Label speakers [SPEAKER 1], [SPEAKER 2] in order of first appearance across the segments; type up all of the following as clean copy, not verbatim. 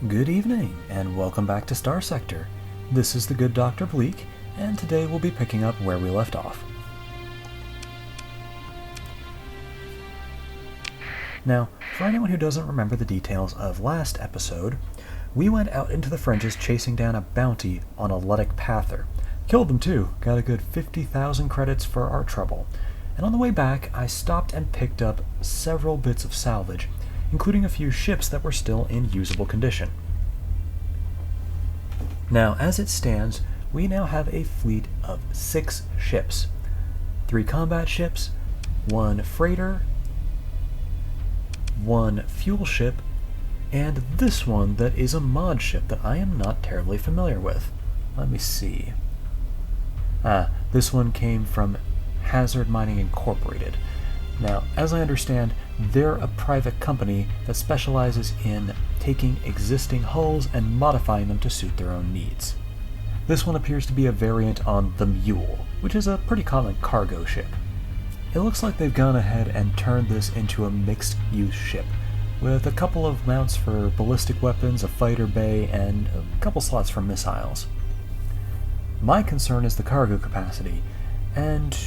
[SPEAKER 1] Good evening, and welcome back to Starsector. This is the good Dr. Bleak, and today we'll be picking up where we left off. Now, for anyone who doesn't remember the details of last episode, we went out into the fringes chasing down a bounty on a Ludic Pather. Killed them too, got a good 50,000 credits for our trouble. And on the way back, I stopped and picked up several bits of salvage, including a few ships that were still in usable condition. Now, as it stands, we now have a fleet of 6 ships. 3 combat ships, 1 freighter, 1 fuel ship, and this one that is a mod ship that I am not terribly familiar with. Let me see. This one came from Hazard Mining Incorporated. Now, as I understand, they're a private company that specializes in taking existing hulls and modifying them to suit their own needs. This one appears to be a variant on the Mule, which is a pretty common cargo ship. It looks like they've gone ahead and turned this into a mixed-use ship, with a couple of mounts for ballistic weapons, a fighter bay, and a couple slots for missiles. My concern is the cargo capacity, and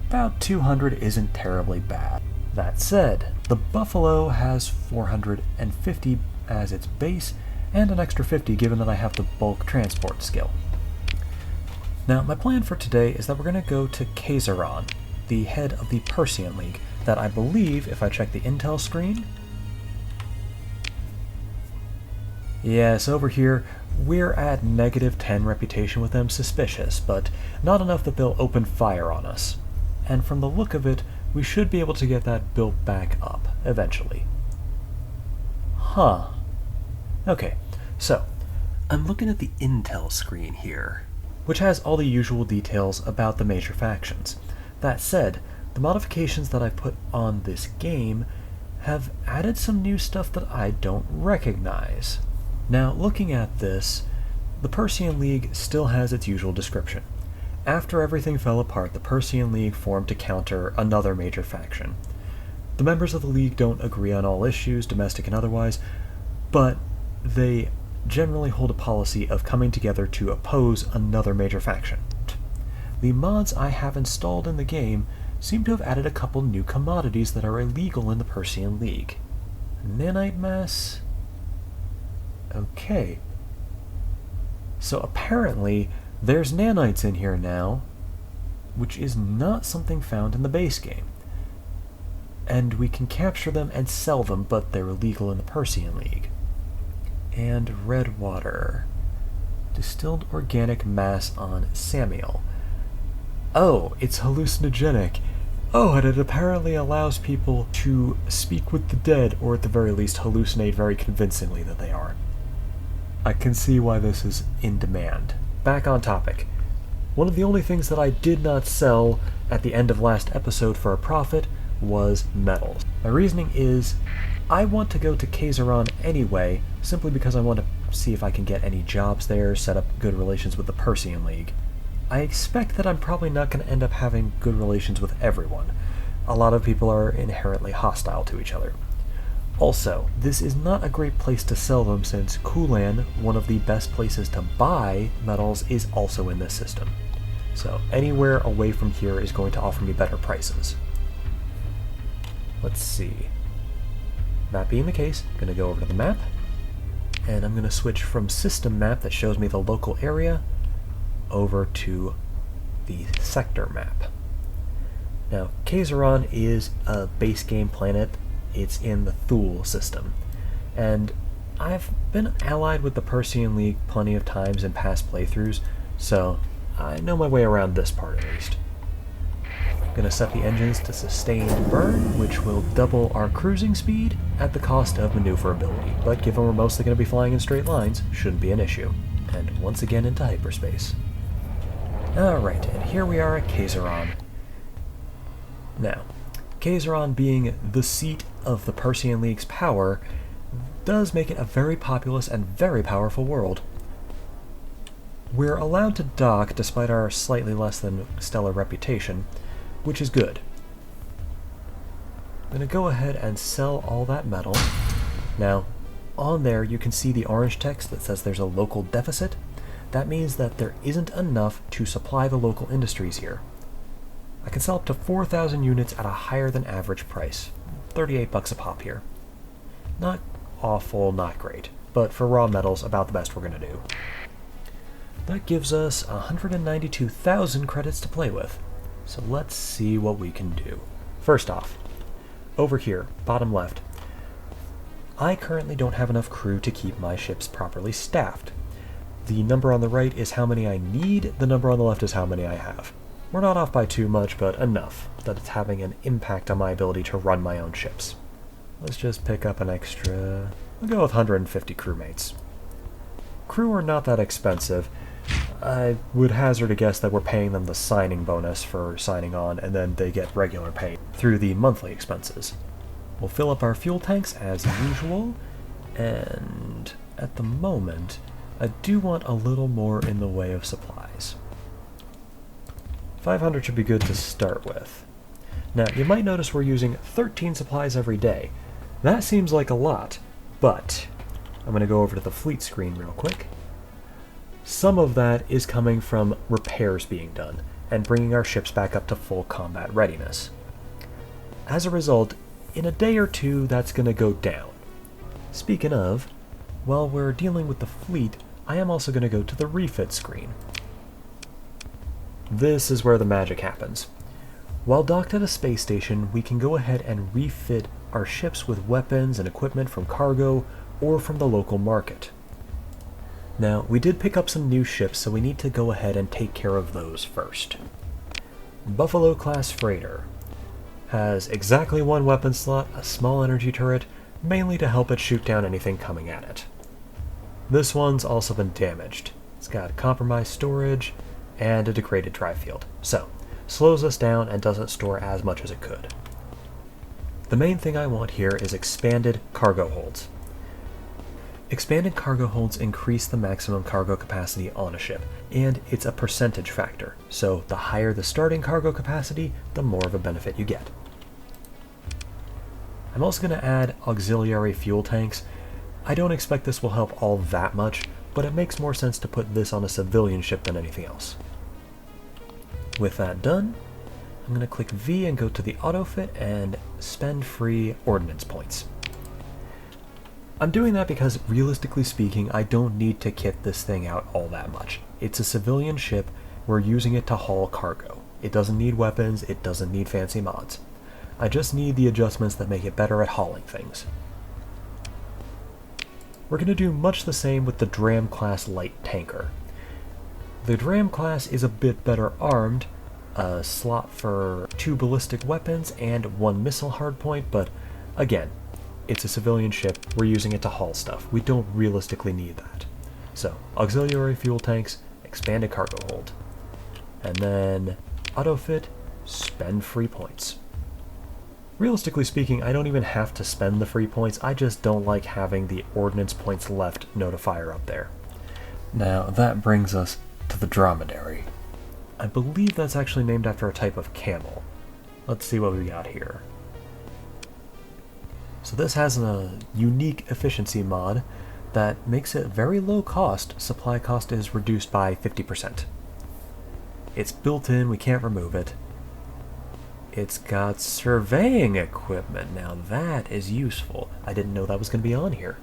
[SPEAKER 1] about 200 isn't terribly bad. That said, the Buffalo has 450 as its base, and an extra 50 given that I have the bulk transport skill. Now, my plan for today is that we're going to go to Nexerelin, the head of the Persean League, that I believe, if I check the intel screen... Yes, over here, we're at -10 reputation with them, suspicious, but not enough that they'll open fire on us. And from the look of it, we should be able to get that built back up, eventually. Huh. Okay, so, I'm looking at the intel screen here, which has all the usual details about the major factions. That said, the modifications that I put on this game have added some new stuff that I don't recognize. Now, looking at this, the Persean League still has its usual description. After everything fell apart, the Persean League formed to counter another major faction. The members of the League don't agree on all issues, domestic and otherwise, but they generally hold a policy of coming together to oppose another major faction. The mods I have installed in the game seem to have added a couple new commodities that are illegal in the Persean League. Nanite mass? Okay. So apparently, there's nanites in here now, which is not something found in the base game. And we can capture them and sell them, but they're illegal in the Persean League. And red water. Distilled organic mass on Samuel. Oh, it's hallucinogenic. Oh, and it apparently allows people to speak with the dead, or at the very least hallucinate very convincingly that they are. I can see why this is in demand. Back on topic. One of the only things that I did not sell at the end of last episode for a profit was metals. My reasoning is, I want to go to Nexerelin anyway, simply because I want to see if I can get any jobs there, set up good relations with the Persean League. I expect that I'm probably not going to end up having good relations with everyone. A lot of people are inherently hostile to each other. Also, this is not a great place to sell them since Kulan, one of the best places to buy metals, is also in this system. So anywhere away from here is going to offer me better prices. Let's see. That being the case, I'm going to go over to the map, and I'm going to switch from system map that shows me the local area over to the sector map. Now, Nexerelin is a base game planet. It's in the Thule system, and I've been allied with the Persean League plenty of times in past playthroughs, so I know my way around this part at least. I'm going to set the engines to sustained burn, which will double our cruising speed at the cost of maneuverability, but given we're mostly going to be flying in straight lines, shouldn't be an issue. And once again into hyperspace. Alright, and here we are at Nexerelin. Now, Nexerelin being the seat of the Persean League's power does make it a very populous and very powerful world. We're allowed to dock despite our slightly less than stellar reputation, which is good. I'm going to go ahead and sell all that metal. Now, on there you can see the orange text that says there's a local deficit. That means that there isn't enough to supply the local industries here. I can sell up to 4,000 units at a higher than average price, 38 bucks a pop here. Not awful, not great, but for raw metals, about the best we're going to do. That gives us 192,000 credits to play with, so let's see what we can do. First off, over here, bottom left, I currently don't have enough crew to keep my ships properly staffed. The number on the right is how many I need, the number on the left is how many I have. We're not off by too much, but enough that it's having an impact on my ability to run my own ships. Let's just pick up an extra... We'll go with 150 crewmates. Crew are not that expensive. I would hazard a guess that we're paying them the signing bonus for signing on, and then they get regular pay through the monthly expenses. We'll fill up our fuel tanks as usual, and at the moment, I do want a little more in the way of supplies. 500 should be good to start with. Now, you might notice we're using 13 supplies every day. That seems like a lot, but I'm going to go over to the fleet screen real quick. Some of that is coming from repairs being done, and bringing our ships back up to full combat readiness. As a result, in a day or two, that's going to go down. Speaking of, while we're dealing with the fleet, I am also going to go to the refit screen. This is where the magic happens. While docked at a space station, we can go ahead and refit our ships with weapons and equipment from cargo or from the local market. Now, we did pick up some new ships, so we need to go ahead and take care of those first. Buffalo-class freighter has exactly one weapon slot, a small energy turret, mainly to help it shoot down anything coming at it. This one's also been damaged. It's got compromised storage and a degraded drive field, so slows us down and doesn't store as much as it could. The main thing I want here is expanded cargo holds. Expanded cargo holds increase the maximum cargo capacity on a ship, and it's a percentage factor, so the higher the starting cargo capacity, the more of a benefit you get. I'm also going to add auxiliary fuel tanks. I don't expect this will help all that much, but it makes more sense to put this on a civilian ship than anything else. With that done, I'm going to click V and go to the autofit and spend free ordnance points. I'm doing that because, realistically speaking, I don't need to kit this thing out all that much. It's a civilian ship, we're using it to haul cargo. It doesn't need weapons, it doesn't need fancy mods. I just need the adjustments that make it better at hauling things. We're going to do much the same with the Dram-class light tanker. The Dram-class is a bit better armed, a slot for 2 ballistic weapons and 1 missile hardpoint, but again, it's a civilian ship, we're using it to haul stuff. We don't realistically need that. So, auxiliary fuel tanks, expanded cargo hold. And then, autofit, spend free points. Realistically speaking, I don't even have to spend the free points, I just don't like having the ordnance points left notifier up there. Now, that brings us to the dromedary. I believe that's actually named after a type of camel. Let's see what we got here. So this has a unique efficiency mod that makes it very low cost. Supply cost is reduced by 50%. It's built in, we can't remove it. It's got surveying equipment. Now that is useful. I didn't know that was going to be on here.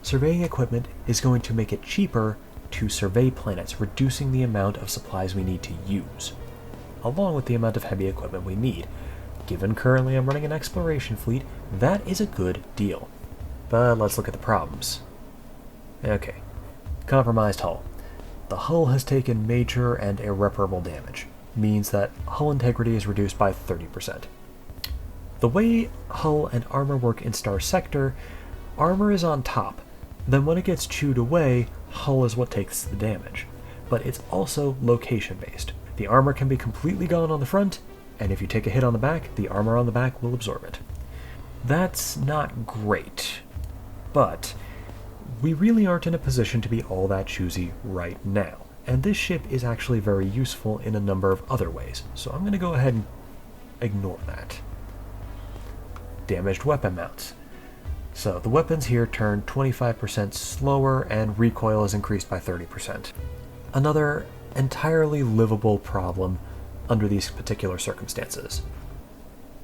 [SPEAKER 1] Surveying equipment is going to make it cheaper to survey planets, reducing the amount of supplies we need to use, along with the amount of heavy equipment we need. Given currently I'm running an exploration fleet, that is a good deal. But let's look at the problems. Okay, compromised hull. The hull has taken major and irreparable damage. Means that hull integrity is reduced by 30%. The way hull and armor work in Starsector, armor is on top. Then when it gets chewed away, hull is what takes the damage. But it's also location-based. The armor can be completely gone on the front, and if you take a hit on the back, the armor on the back will absorb it. That's not great, but we really aren't in a position to be all that choosy right now, and this ship is actually very useful in a number of other ways, so I'm going to go ahead and ignore that. Damaged weapon mounts. So the weapons here turn 25% slower and recoil is increased by 30%. Another entirely livable problem under these particular circumstances.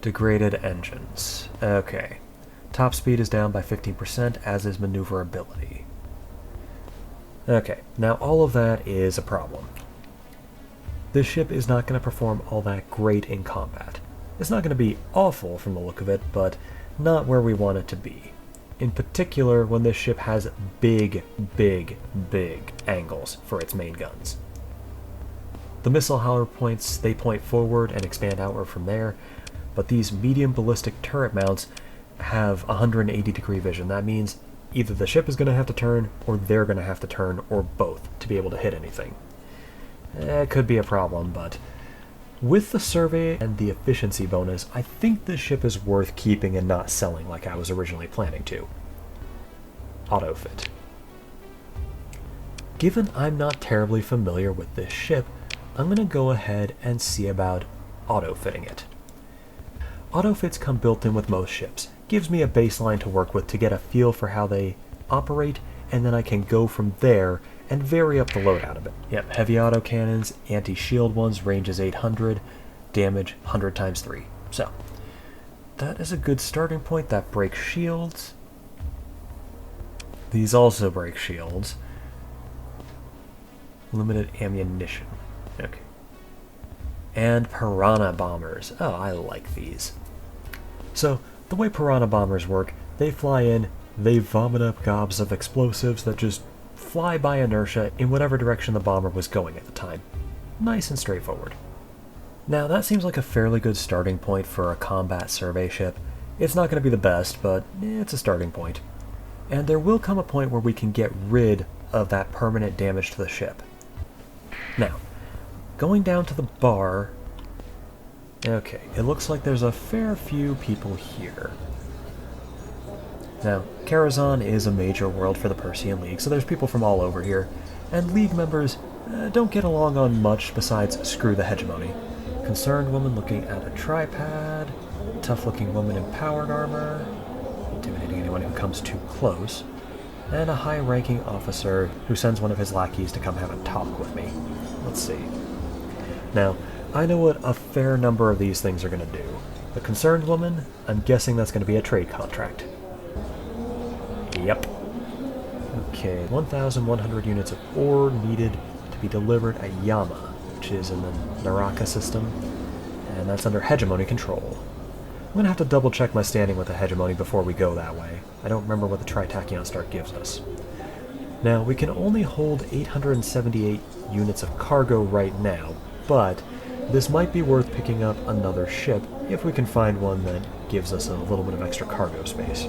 [SPEAKER 1] Degraded engines. Okay. Top speed is down by 15%, as is maneuverability. Okay, now all of that is a problem. This ship is not going to perform all that great in combat. It's not going to be awful from the look of it, but not where we want it to be. In particular, when this ship has big angles for its main guns. The missile holler points, they point forward and expand outward from there, but these medium ballistic turret mounts have 180-degree vision. That means either the ship is going to have to turn, or they're going to have to turn, or both, to be able to hit anything. It could be a problem, but with the survey and the efficiency bonus, I think this ship is worth keeping and not selling like I was originally planning to. Autofit. Given I'm not terribly familiar with this ship, I'm going to go ahead and see about autofitting it. Autofits come built in with most ships. Gives me a baseline to work with to get a feel for how they operate, and then I can go from there and vary up the loadout a bit. Yep, heavy autocannons, anti-shield ones, range is 800, damage 100 times 3. So, that is a good starting point. That breaks shields. These also break shields. Limited ammunition. Okay. And piranha bombers. Oh, I like these. So, the way piranha bombers work, they fly in, they vomit up gobs of explosives that just fly by inertia in whatever direction the bomber was going at the time. Nice and straightforward. Now, that seems like a fairly good starting point for a combat survey ship. It's not going to be the best, but it's a starting point. And there will come a point where we can get rid of that permanent damage to the ship. Now, going down to the bar. Okay, it looks like there's a fair few people here. Now, Karazhan is a major world for the Persean League, so there's people from all over here, and League members don't get along on much besides screw the hegemony. Concerned woman looking at a tripod, tough-looking woman in powered armor, intimidating anyone who comes too close, and a high-ranking officer who sends one of his lackeys to come have a talk with me. Let's see. Now, I know what a fair number of these things are going to do. The concerned woman, I'm guessing that's going to be a trade contract. Yep. Okay, 1,100 units of ore needed to be delivered at Yama, which is in the Naraka system, and that's under hegemony control. I'm going to have to double check my standing with the hegemony before we go that way. I don't remember what the Tritachyon start gives us. Now, we can only hold 878 units of cargo right now, but this might be worth picking up another ship if we can find one that gives us a little bit of extra cargo space.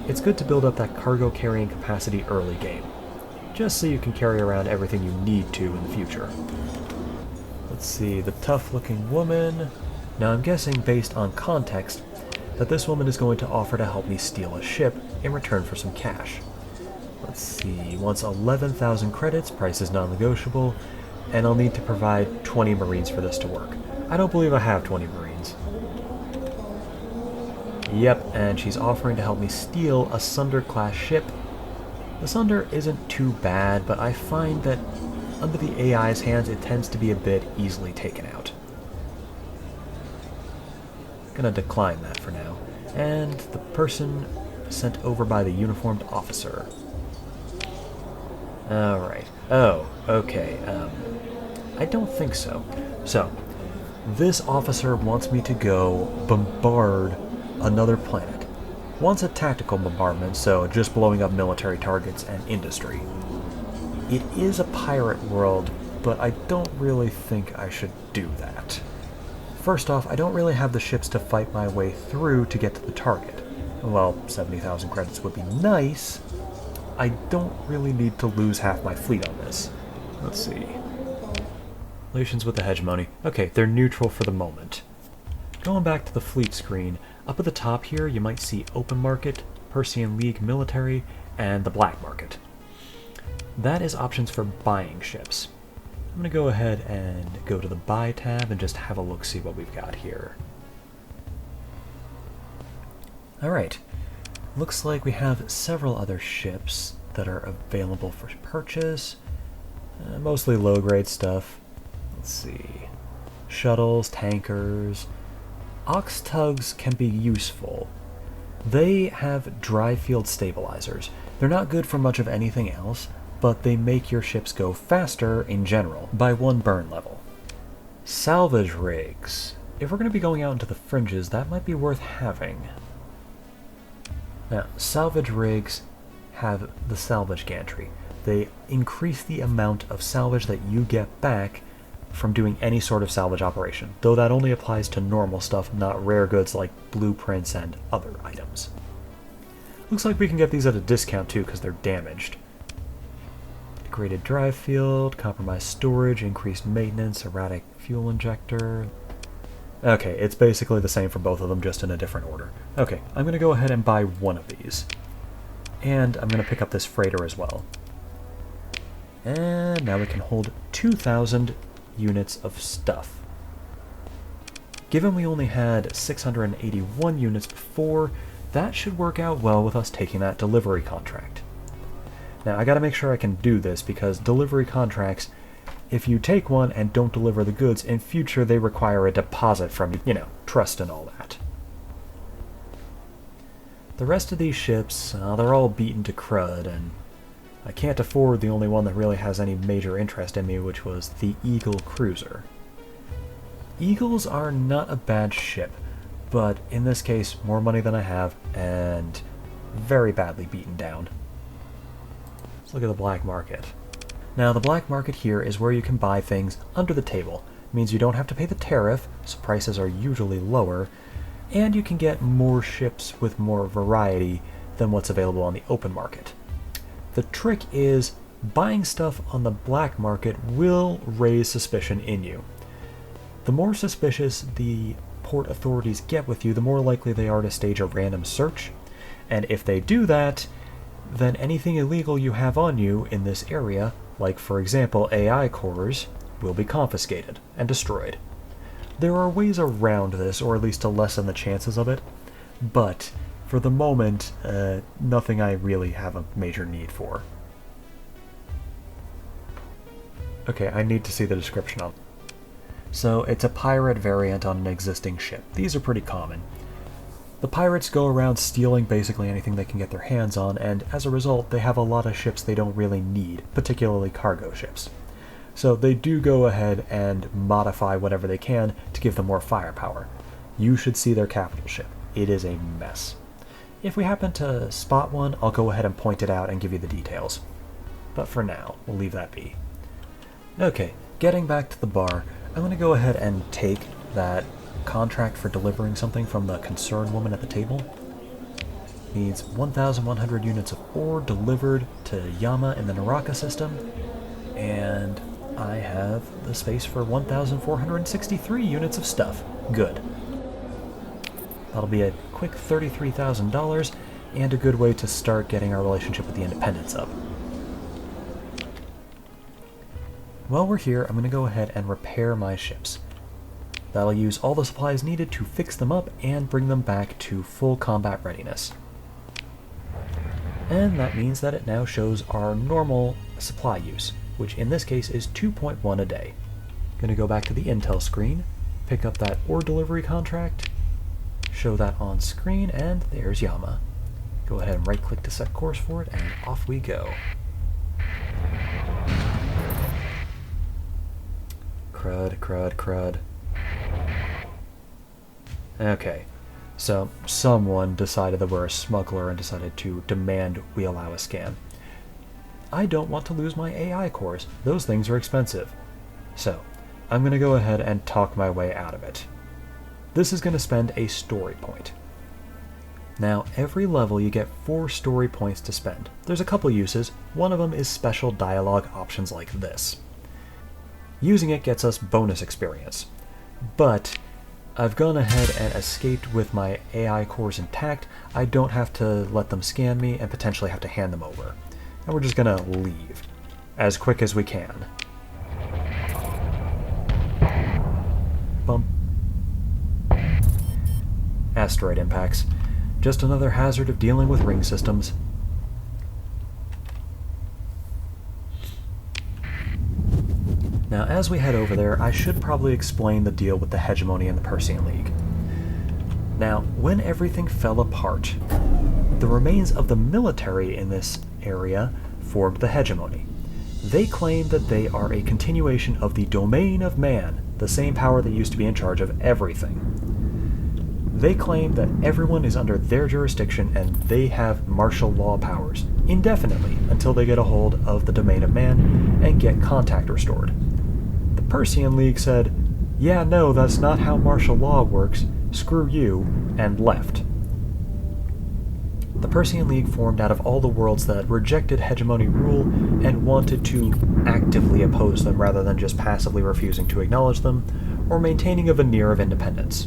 [SPEAKER 1] It's good to build up that cargo carrying capacity early game, just so you can carry around everything you need to in the future. Let's see, the tough-looking woman. Now I'm guessing, based on context, that this woman is going to offer to help me steal a ship in return for some cash. Let's see, wants 11,000 credits, price is non-negotiable, and I'll need to provide 20 Marines for this to work. I don't believe I have 20 Marines. Yep, and she's offering to help me steal a Sunder-class ship. The Sunder isn't too bad, but I find that under the AI's hands it tends to be a bit easily taken out. Gonna decline that for now. And the person sent over by the uniformed officer. Alright. Oh, okay. I don't think so. So, this officer wants me to go bombard another planet. Wants a tactical bombardment, so just blowing up military targets and industry. It is a pirate world, but I don't really think I should do that. First off, I don't really have the ships to fight my way through to get to the target. Well, 70,000 credits would be nice. I don't really need to lose half my fleet on this. Let's see. Relations with the hegemony. Okay, they're neutral for the moment. Going back to the fleet screen, up at the top here you might see Open Market, Persean League Military, and the Black Market. That is options for buying ships. I'm going to go ahead and go to the Buy tab and just have a look, see what we've got here. Alright, Looks like we have several other ships that are available for purchase. Mostly low-grade stuff. Let's see. Shuttles, tankers. Ox tugs can be useful. They have dry field stabilizers. They're not good for much of anything else, but they make your ships go faster in general, by 1 burn level. Salvage rigs. If we're going to be going out into the fringes, that might be worth having. Now, salvage rigs have the salvage gantry. They increase the amount of salvage that you get back from doing any sort of salvage operation, though that only applies to normal stuff, not rare goods like blueprints and other items. Looks like we can get these at a discount too, because they're damaged. Degraded drive field, compromised storage, increased maintenance, erratic fuel injector. Okay, it's basically the same for both of them, just in a different order. Okay, I'm going to go ahead and buy one of these. And I'm going to pick up this freighter as well. And now we can hold 2,000 units of stuff. Given we only had 681 units before, that should work out well with us taking that delivery contract. Now, I gotta make sure I can do this, because delivery contracts, if you take one and don't deliver the goods, in future they require a deposit from you. You know, trust and all that. The rest of these ships, they're all beaten to crud, and I can't afford the only one that really has any major interest in me, which was the Eagle cruiser. Eagles are not a bad ship, but in this case, more money than I have, and very badly beaten down. Let's look at the black market. Now, the black market here is where you can buy things under the table. It means you don't have to pay the tariff, so prices are usually lower, and you can get more ships with more variety than what's available on the open market. The trick is, buying stuff on the black market will raise suspicion in you. The more suspicious the port authorities get with you, the more likely they are to stage a random search, and if they do that, then anything illegal you have on you in this area, like for example AI cores, will be confiscated and destroyed. There are ways around this, or at least to lessen the chances of it, but for the moment, nothing I really have a major need for. Okay, I need to see the description on. So, it's a pirate variant on an existing ship. These are pretty common. The pirates go around stealing basically anything they can get their hands on, and as a result, they have a lot of ships they don't really need, particularly cargo ships. So they do go ahead and modify whatever they can to give them more firepower. You should see their capital ship. It is a mess. If we happen to spot one, I'll go ahead and point it out and give you the details. But for now, we'll leave that be. Okay, getting back to the bar, I'm going to go ahead and take that contract for delivering something from the concerned woman at the table. Needs 1,100 units of ore delivered to Yama in the Naraka system, and I have the space for 1,463 units of stuff. Good. That'll be a quick $33,000, and a good way to start getting our relationship with the Independents up. While we're here, I'm going to go ahead and repair my ships. That'll use all the supplies needed to fix them up and bring them back to full combat readiness. And that means that it now shows our normal supply use, which in this case is 2.1 a day. Going to go back to the Intel screen, pick up that ore delivery contract, show that on screen, and there's Yama. Go ahead and right-click to set course for it, and off we go. Crud, crud, crud. Okay, so someone decided that we're a smuggler and decided to demand we allow a scan. I don't want to lose my AI cores. Those things are expensive. So, I'm going to go ahead and talk my way out of it. This is going to spend a story point. Now, every level you get 4 story points to spend. There's a couple uses. One of them is special dialogue options like this. Using it gets us bonus experience. But I've gone ahead and escaped with my AI cores intact. I don't have to let them scan me and potentially have to hand them over. And we're just going to leave as quick as we can. Bump. Asteroid impacts. Just another hazard of dealing with ring systems. Now, as we head over there, I should probably explain the deal with the Hegemony and the Persean League. Now, when everything fell apart, the remains of the military in this area formed the Hegemony. They claim that they are a continuation of the domain of man, the same power that used to be in charge of everything. They claim that everyone is under their jurisdiction and they have martial law powers, indefinitely, until they get a hold of the domain of man and get contact restored. The Persean League said, "Yeah, no, that's not how martial law works, screw you," and left. The Persean League formed out of all the worlds that rejected hegemony rule and wanted to actively oppose them rather than just passively refusing to acknowledge them or maintaining a veneer of independence.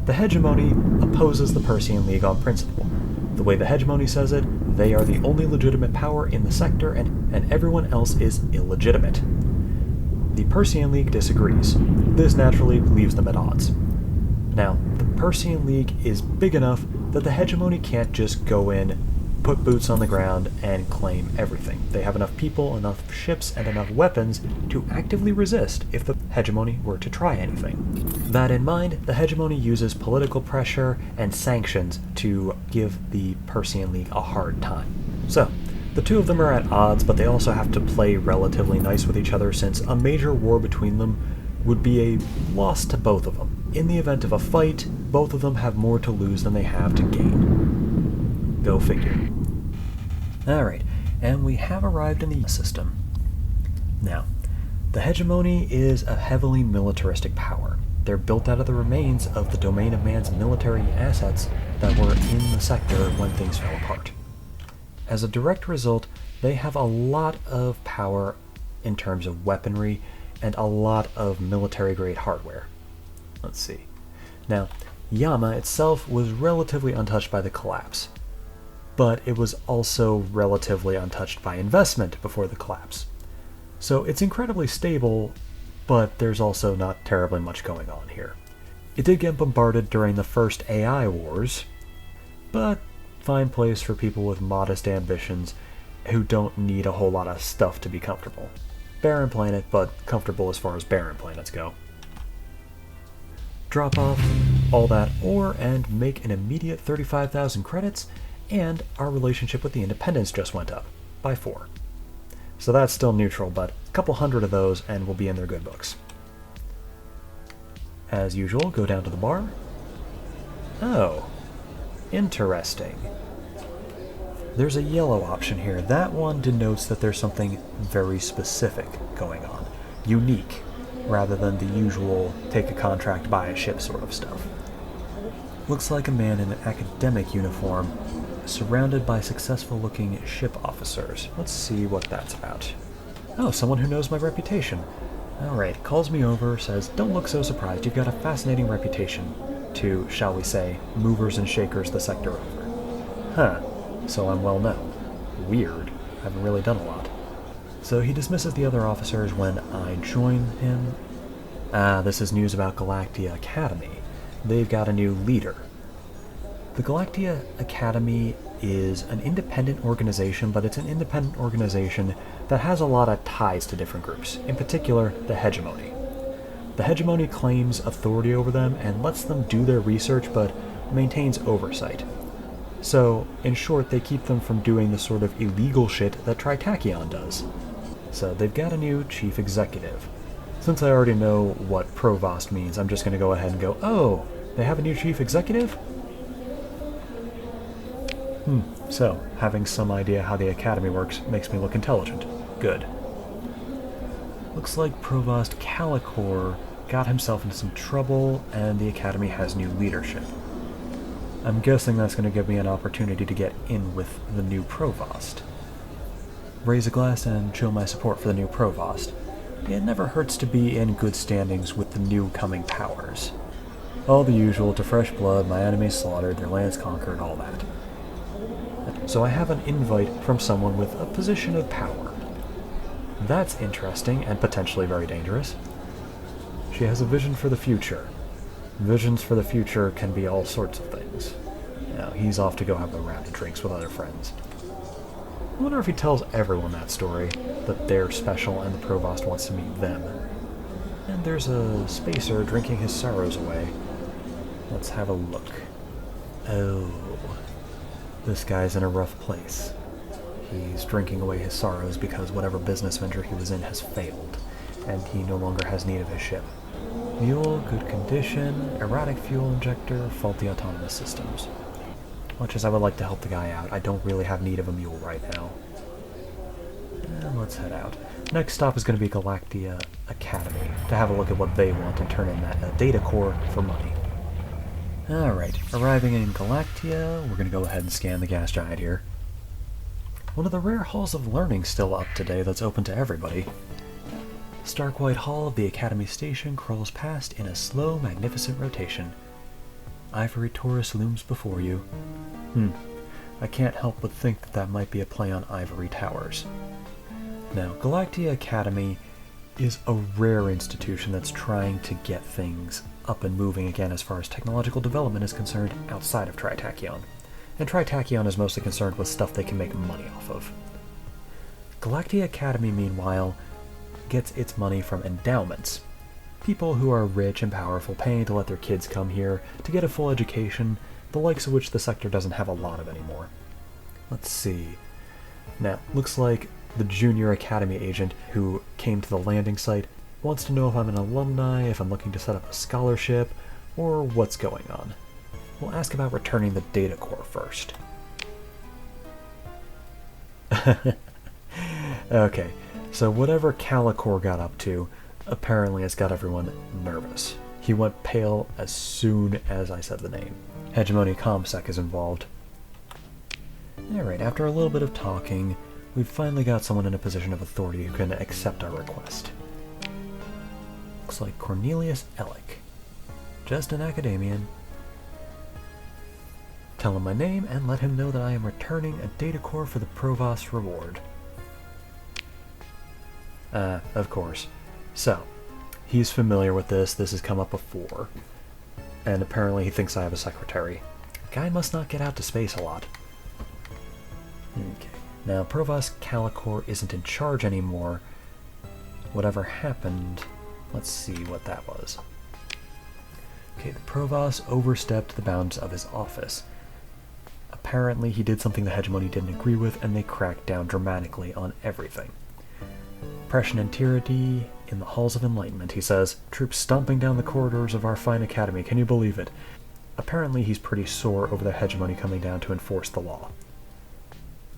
[SPEAKER 1] The hegemony opposes the Persean League on principle. The way the hegemony says it, they are the only legitimate power in the sector and everyone else is illegitimate. The Persean League disagrees. This naturally leaves them at odds. Now, the Persean League is big enough that the hegemony can't just go in, put boots on the ground, and claim everything. They have enough people, enough ships, and enough weapons to actively resist if the hegemony were to try anything. That in mind, the hegemony uses political pressure and sanctions to give the Persean League a hard time. So, the two of them are at odds, but they also have to play relatively nice with each other since a major war between them would be a loss to both of them. In the event of a fight, both of them have more to lose than they have to gain. Go figure. Alright, and we have arrived in the system. Now, the hegemony is a heavily militaristic power. They're built out of the remains of the domain of man's military assets that were in the sector when things fell apart. As a direct result, they have a lot of power in terms of weaponry and a lot of military-grade hardware. Let's see. Now, Yama itself was relatively untouched by the collapse, but it was also relatively untouched by investment before the collapse. So it's incredibly stable, but there's also not terribly much going on here. It did get bombarded during the first AI wars, but fine place for people with modest ambitions who don't need a whole lot of stuff to be comfortable. Barren planet, but comfortable as far as barren planets go. Drop off all that ore and make an immediate 35,000 credits, and our relationship with the Independents just went up by 4. So that's still neutral, but a couple hundred of those and we'll be in their good books. As usual, go down to the bar. Oh, interesting. There's a yellow option here. That one denotes that there's something very specific going on. Unique, rather than the usual take a contract, buy a ship sort of stuff. Looks like a man in an academic uniform, surrounded by successful-looking ship officers. Let's see what that's about. Oh, someone who knows my reputation. Alright, calls me over, says, "Don't look so surprised, you've got a fascinating reputation," to, shall we say, movers and shakers the sector over. Huh. So I'm well known. Weird. Haven't really done a lot. So he dismisses the other officers when I join him. This is news about Galactia Academy. They've got a new leader. The Galactia Academy is an independent organization, but it's an independent organization that has a lot of ties to different groups, in particular the Hegemony. The Hegemony claims authority over them and lets them do their research, but maintains oversight. So, in short, they keep them from doing the sort of illegal shit that Tritachyon does. So they've got a new chief executive. Since I already know what provost means, I'm just going to go ahead and go, oh, they have a new chief executive? So, having some idea how the academy works makes me look intelligent. Good. Looks like Provost Calicor got himself into some trouble, and the academy has new leadership. I'm guessing that's going to give me an opportunity to get in with the new provost. Raise a glass and show my support for the new provost. It never hurts to be in good standings with the new coming powers. All the usual, to fresh blood, my enemies slaughtered, their lands conquered, all that. So I have an invite from someone with a position of power. That's interesting and potentially very dangerous. She has a vision for the future. Visions for the future can be all sorts of things. Now, he's off to go have a round of drinks with other friends. I wonder if he tells everyone that story, that they're special and the Provost wants to meet them. And there's a spacer drinking his sorrows away. Let's have a look. Oh, this guy's in a rough place. He's drinking away his sorrows because whatever business venture he was in has failed, and he no longer has need of his ship. Mule, good condition, erratic fuel injector, faulty autonomous systems. Much as I would like to help the guy out, I don't really have need of a mule right now. And let's head out. Next stop is going to be Galactia Academy, to have a look at what they want and turn in that data core for money. Alright, arriving in Galactia, we're going to go ahead and scan the gas giant here. One of the rare halls of learning still up today that's open to everybody. Stark white hall of the Academy Station crawls past in a slow, magnificent rotation. Ivory Taurus looms before you. I can't help but think that that might be a play on Ivory Towers. Now, Galactia Academy is a rare institution that's trying to get things up and moving again as far as technological development is concerned outside of Tritachyon. And Tritachyon is mostly concerned with stuff they can make money off of. Galactia Academy, meanwhile, gets its money from endowments. People who are rich and powerful paying to let their kids come here to get a full education, the likes of which the sector doesn't have a lot of anymore. Let's see. Now, looks like the junior academy agent who came to the landing site wants to know if I'm an alumni, if I'm looking to set up a scholarship, or what's going on. We'll ask about returning the data core first. Okay, so whatever Calicor got up to, apparently it's got everyone nervous. He went pale as soon as I said the name. Hegemony ComSec is involved. Alright, after a little bit of talking, we've finally got someone in a position of authority who can accept our request. Looks like Cornelius Ellick. Just an academian. Tell him my name and let him know that I am returning a data core for the Provost's reward. Of course. So, he's familiar with this has come up before. And apparently he thinks I have a secretary. Guy must not get out to space a lot. Okay. Now, Provost Calicor isn't in charge anymore. Whatever happened, let's see what that was. Okay, the Provost overstepped the bounds of his office. Apparently he did something the Hegemony didn't agree with, and they cracked down dramatically on everything. Oppression and tyranny in the halls of enlightenment, he says. Troops stomping down the corridors of our fine academy, can you believe it? Apparently he's pretty sore over the Hegemony coming down to enforce the law.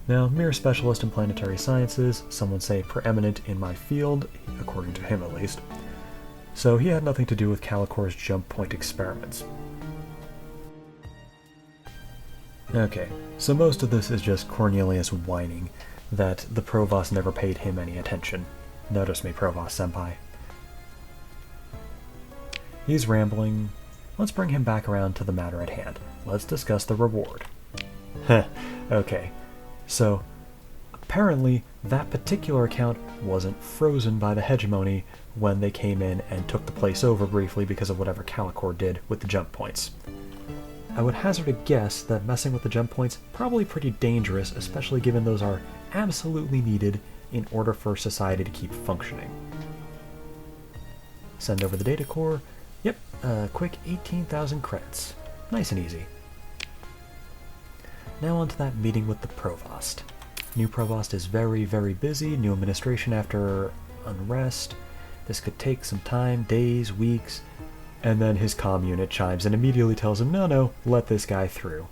[SPEAKER 1] Now, mere specialist in planetary sciences, some would say preeminent in my field, according to him at least. So he had nothing to do with Calicor's jump point experiments. Okay, so most of this is just Cornelius whining that the Provost never paid him any attention. Notice me, Provost Senpai. He's rambling. Let's bring him back around to the matter at hand. Let's discuss the reward. Okay, so apparently that particular account wasn't frozen by the Hegemony when they came in and took the place over briefly because of whatever Calicor did with the jump points. I would hazard a guess that messing with the jump points probably pretty dangerous, especially given those are absolutely needed in order for society to keep functioning. Send over the data core. Yep, quick 18,000 credits. Nice and easy. Now on to that meeting with the Provost. New Provost is very, very busy. New administration after unrest. This could take some time, days, weeks. And then his comm unit chimes and immediately tells him, no, let this guy through.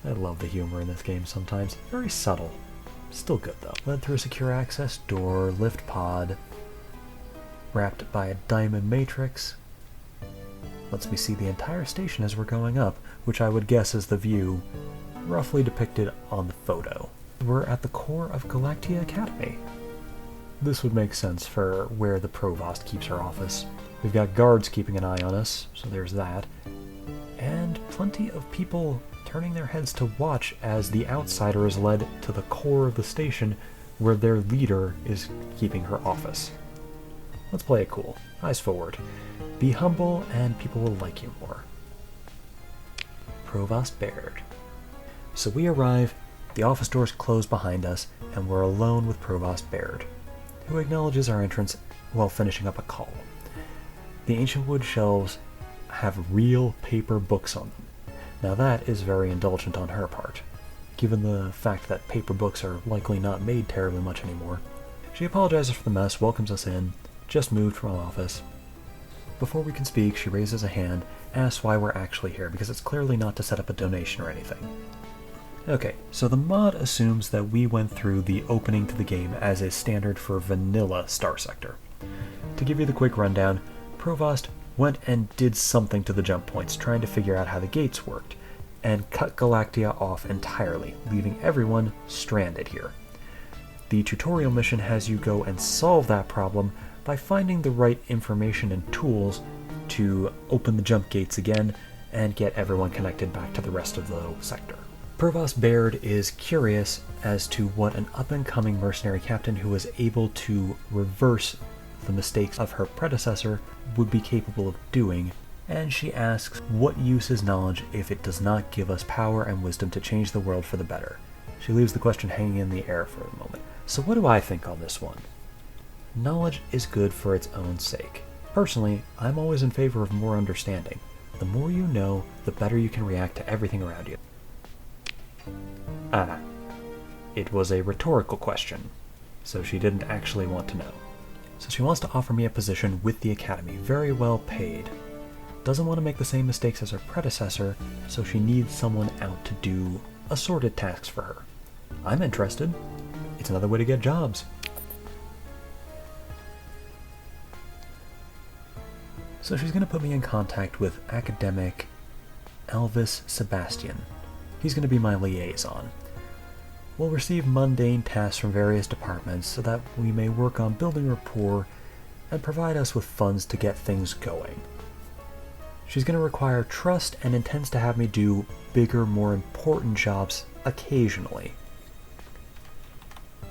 [SPEAKER 1] I love the humor in this game sometimes. Very subtle. Still good though. Led through a secure access door, lift pod, wrapped by a diamond matrix. Lets me see the entire station as we're going up, which I would guess is the view roughly depicted on the photo. We're at the core of Galactia Academy. This would make sense for where the Provost keeps her office. We've got guards keeping an eye on us, so there's that. And plenty of people turning their heads to watch as the outsider is led to the core of the station where their leader is keeping her office. Let's play it cool. Eyes forward. Be humble and people will like you more. Provost Baird. So we arrive, the office doors close behind us, and we're alone with Provost Baird, who acknowledges our entrance while finishing up a call. The ancient wood shelves have real paper books on them. Now that is very indulgent on her part, given the fact that paper books are likely not made terribly much anymore. She apologizes for the mess, welcomes us in, just moved from our office. Before we can speak, she raises a hand, asks why we're actually here, because it's clearly not to set up a donation or anything. Okay, so the mod assumes that we went through the opening to the game as is standard for vanilla Starsector. To give you the quick rundown, Provost went and did something to the jump points, trying to figure out how the gates worked, and cut Galactia off entirely, leaving everyone stranded here. The tutorial mission has you go and solve that problem by finding the right information and tools to open the jump gates again and get everyone connected back to the rest of the sector. Provost Baird is curious as to what an up-and-coming mercenary captain who was able to reverse the mistakes of her predecessor would be capable of doing, and she asks what use is knowledge if it does not give us power and wisdom to change the world for the better. She leaves the question hanging in the air for a moment. So what do I think on this one? Knowledge is good for its own sake. Personally, I'm always in favor of more understanding. The more you know, the better you can react to everything around you. Ah, it was a rhetorical question, so she didn't actually want to know. So she wants to offer me a position with the Academy, very well paid. Doesn't want to make the same mistakes as her predecessor, so she needs someone out to do assorted tasks for her. I'm interested. It's another way to get jobs. So she's going to put me in contact with academic Elvis Sebastian. He's going to be my liaison. We'll receive mundane tasks from various departments so that we may work on building rapport and provide us with funds to get things going. She's going to require trust and intends to have me do bigger, more important jobs occasionally.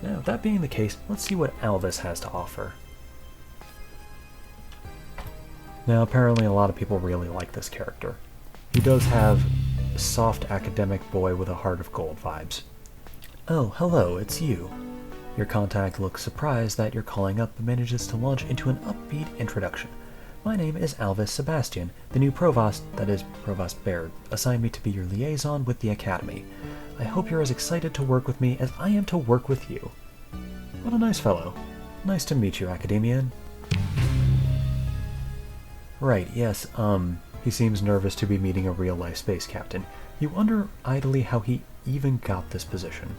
[SPEAKER 1] Now, that being the case, let's see what Elvis has to offer. Now, apparently a lot of people really like this character. He does have soft academic boy with a heart of gold vibes. Oh, hello, it's you. Your contact looks surprised that you're calling up but manages to launch into an upbeat introduction. My name is Elvis Sebastian, the new provost, that is, Provost Baird, assigned me to be your liaison with the Academy. I hope you're as excited to work with me as I am to work with you. What a nice fellow. Nice to meet you, Academian. Right, yes, he seems nervous to be meeting a real-life space captain. You wonder idly how he even got this position.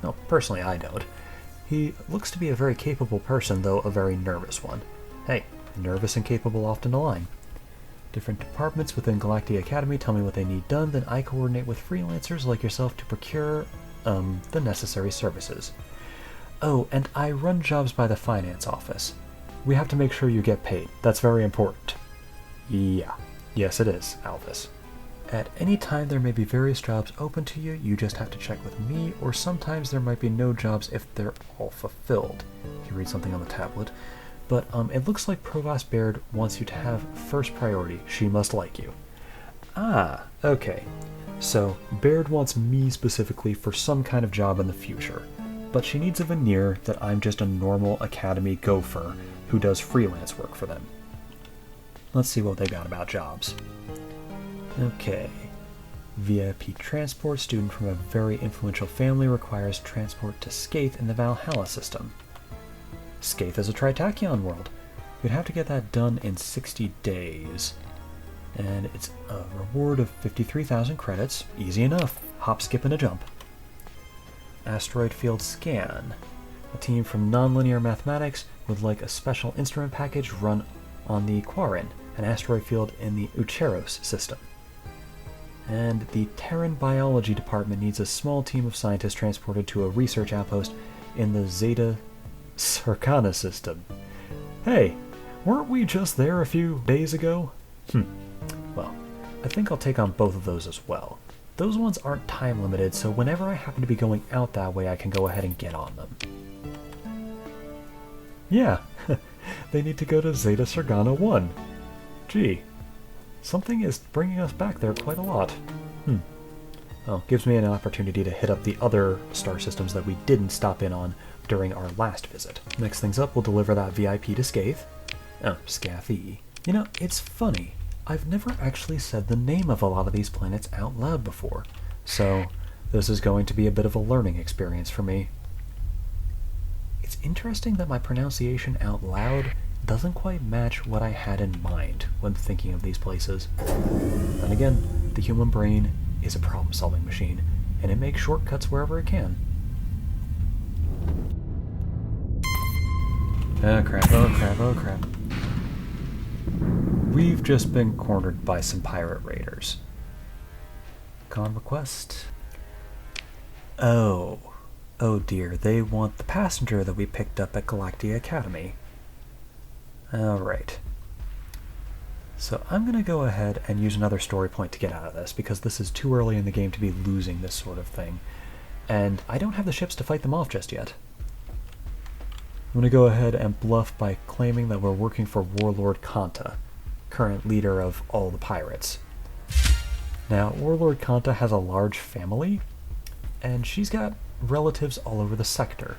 [SPEAKER 1] Well, personally, I don't. He looks to be a very capable person, though a very nervous one. Hey, nervous and capable often align. Different departments within Galactia Academy tell me what they need done, then I coordinate with freelancers like yourself to procure, the necessary services. Oh, and I run jobs by the finance office. We have to make sure you get paid. That's very important. Yeah. Yes, it is, Elvis. At any time there may be various jobs open to you, you just have to check with me, or sometimes there might be no jobs if they're all fulfilled. You read something on the tablet. But it looks like Provost Baird wants you to have first priority. She must like you. Ah, okay. So, Baird wants me specifically for some kind of job in the future. But she needs a veneer that I'm just a normal Academy gopher who does freelance work for them. Let's see what they got about jobs. Okay. VIP transport, student from a very influential family, requires transport to Skaith in the Valhalla system. Skaith is a Tritachyon world. You'd have to get that done in 60 days. And it's a reward of 53,000 credits. Easy enough. Hop, skip, and a jump. Asteroid field scan. A team from nonlinear mathematics would like a special instrument package run on the Quarin, an asteroid field in the Ucheros system. And the Terran biology department needs a small team of scientists transported to a research outpost in the Zeta Circana system. Hey, weren't we just there a few days ago? Well, I think I'll take on both of those as well. Those ones aren't time limited, so whenever I happen to be going out that way, I can go ahead and get on them. Yeah, They need to go to Zeta Sergana 1. Gee, something is bringing us back there quite a lot. Well, gives me an opportunity to hit up the other star systems that we didn't stop in on during our last visit. Next things up, we'll deliver that VIP to Scathe. Oh, Scathe. You know, it's funny. I've never actually said the name of a lot of these planets out loud before, so this is going to be a bit of a learning experience for me. It's interesting that my pronunciation out loud doesn't quite match what I had in mind when thinking of these places. Then again, the human brain is a problem-solving machine, and it makes shortcuts wherever it can. Oh crap, oh crap, oh crap. We've just been cornered by some pirate raiders. Con request? Oh dear, they want the passenger that we picked up at Galactia Academy. Alright. So I'm going to go ahead and use another story point to get out of this, because this is too early in the game to be losing this sort of thing. And I don't have the ships to fight them off just yet. I'm going to go ahead and bluff by claiming that we're working for Warlord Kanta, current leader of all the pirates. Now, Warlord Kanta has a large family, and she's got relatives all over the sector.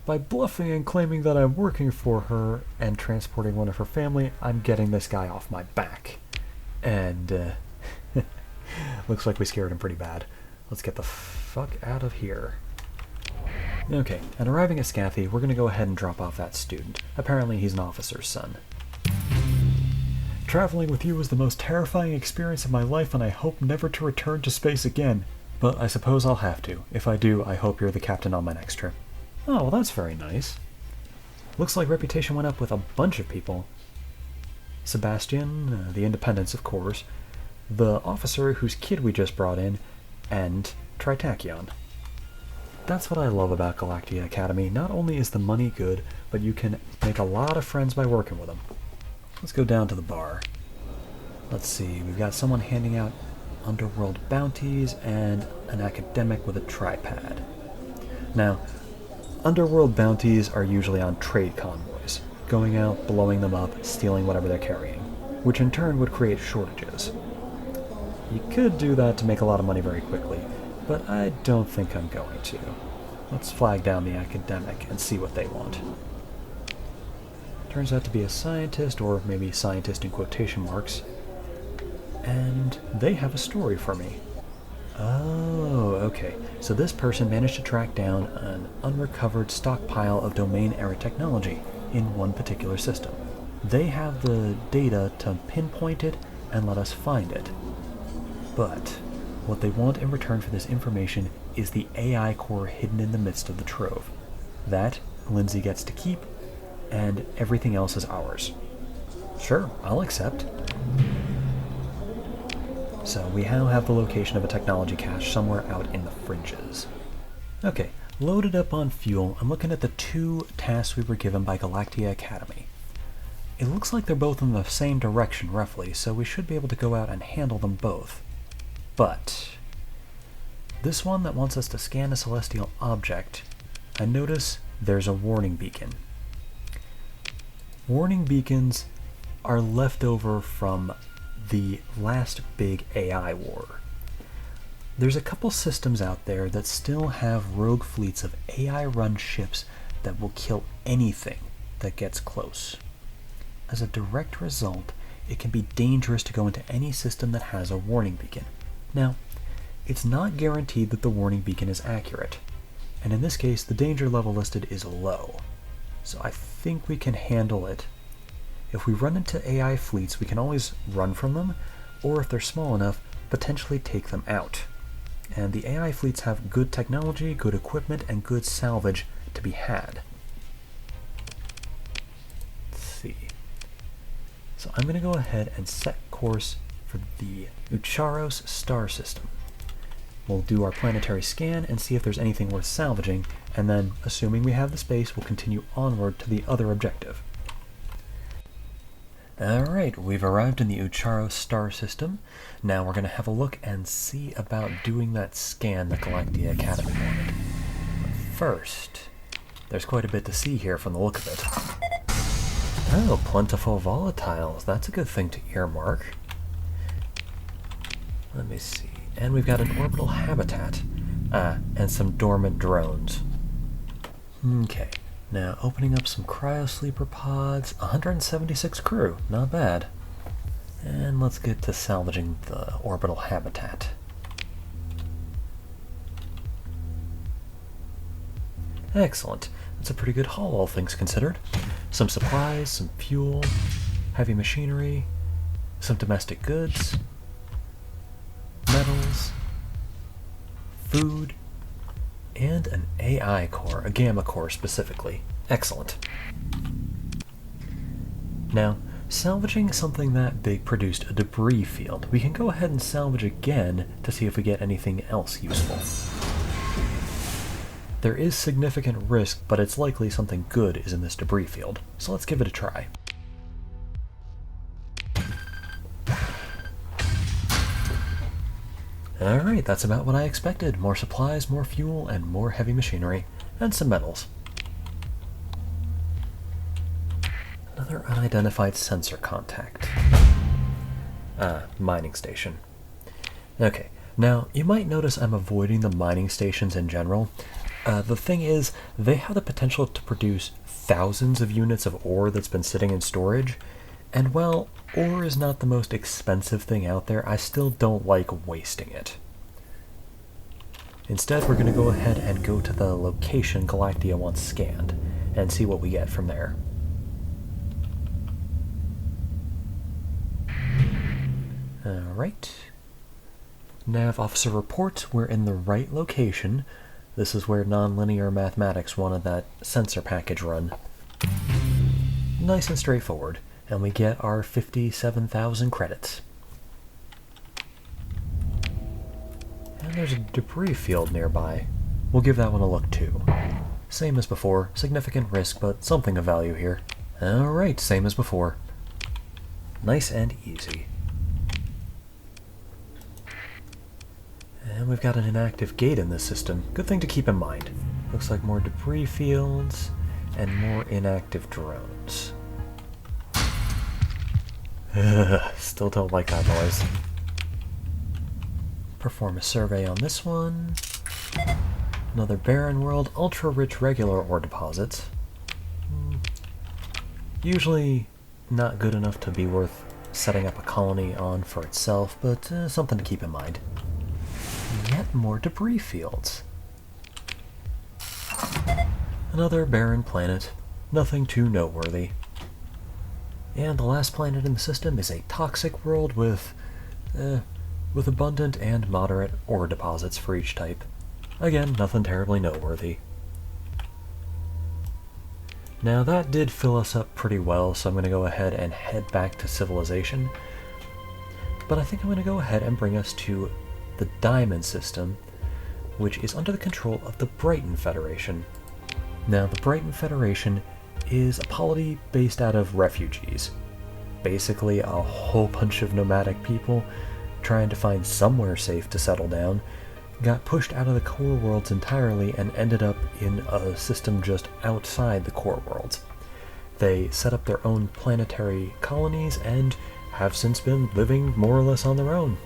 [SPEAKER 1] By bluffing and claiming that I'm working for her and transporting one of her family, I'm getting this guy off my back. And, looks like we scared him pretty bad. Let's get the fuck out of here. Okay, and arriving at Scathe, we're going to go ahead and drop off that student. Apparently he's an officer's son. Traveling with you was the most terrifying experience of my life, and I hope never to return to space again. But I suppose I'll have to. If I do, I hope you're the captain on my next trip. Oh, well, that's very nice. Looks like reputation went up with a bunch of people. Sebastian, the Independence, of course, the officer whose kid we just brought in, and Tritachyon. That's what I love about Galactia Academy. Not only is the money good, but you can make a lot of friends by working with them. Let's go down to the bar. Let's see, we've got someone handing out underworld bounties and an academic with a tripod. Now, underworld bounties are usually on trade convoys, going out, blowing them up, stealing whatever they're carrying, which in turn would create shortages. You could do that to make a lot of money very quickly, but I don't think I'm going to. Let's flag down the academic and see what they want. Turns out to be a scientist, or maybe scientist in quotation marks, and they have a story for me. Oh, okay. So this person managed to track down an unrecovered stockpile of domain-era technology in one particular system. They have the data to pinpoint it and let us find it. But what they want in return for this information is the AI core hidden in the midst of the trove. That Lindsay gets to keep, and everything else is ours. Sure, I'll accept. So we now have the location of a technology cache somewhere out in the fringes. Okay, loaded up on fuel, I'm looking at the two tasks we were given by Galactia Academy. It looks like they're both in the same direction roughly, so we should be able to go out and handle them both. But this one that wants us to scan a celestial object, I notice there's a warning beacon. Warning beacons are left over from the last big AI war. There's a couple systems out there that still have rogue fleets of AI-run ships that will kill anything that gets close. As a direct result, it can be dangerous to go into any system that has a warning beacon. Now, it's not guaranteed that the warning beacon is accurate, and in this case, the danger level listed is low, so I think we can handle it. If we run into AI fleets, we can always run from them, or if they're small enough, potentially take them out. And the AI fleets have good technology, good equipment, and good salvage to be had. Let's see. So I'm going to go ahead and set course for the Ucharos star system. We'll do our planetary scan and see if there's anything worth salvaging, and then, assuming we have the space, we'll continue onward to the other objective. Alright, we've arrived in the Ucharos star system. Now we're going to have a look and see about doing that scan that Galactia Academy wanted. But first, there's quite a bit to see here from the look of it. Oh, plentiful volatiles. That's a good thing to earmark. Let me see. And we've got an orbital habitat. And some dormant drones. Okay. Now, opening up some cryosleeper pods. 176 crew. Not bad. And let's get to salvaging the orbital habitat. Excellent. That's a pretty good haul, all things considered. Some supplies, some fuel, heavy machinery, some domestic goods, metals, food, and an AI core, a gamma core specifically. Excellent. Now, salvaging something that big produced a debris field. We can go ahead and salvage again to see if we get anything else useful. There is significant risk, but it's likely something good is in this debris field, so let's give it a try. Alright, that's about what I expected. More supplies, more fuel, and more heavy machinery, and some metals. Another unidentified sensor contact. Mining station. Okay, now you might notice I'm avoiding the mining stations in general. The thing is, they have the potential to produce thousands of units of ore that's been sitting in storage, and while ore is not the most expensive thing out there, I still don't like wasting it. Instead, we're going to go ahead and go to the location Galactia wants scanned, and see what we get from there. Alright. Nav Officer report, we're in the right location. This is where nonlinear mathematics wanted that sensor package run. Nice and straightforward, and we get our 57,000 credits. And there's a debris field nearby. We'll give that one a look too. Same as before, significant risk, but something of value here. Alright, same as before. Nice and easy. And we've got an inactive gate in this system. Good thing to keep in mind. Looks like more debris fields and more inactive drones. Still don't like that noise. Perform a survey on this one. Another barren world, ultra-rich regular ore deposits. Usually not good enough to be worth setting up a colony on for itself, but something to keep in mind. Yet more debris fields. Another barren planet. Nothing too noteworthy. And the last planet in the system is a toxic world with abundant and moderate ore deposits for each type. Again, nothing terribly noteworthy. Now that did fill us up pretty well, so I'm going to go ahead and head back to civilization. But I think I'm going to go ahead and bring us to the Diamond System, which is under the control of the Brighton Federation. Now, the Brighton Federation is a polity based out of refugees. Basically, a whole bunch of nomadic people trying to find somewhere safe to settle down, got pushed out of the core worlds entirely and ended up in a system just outside the core worlds. They set up their own planetary colonies and have since been living more or less on their own.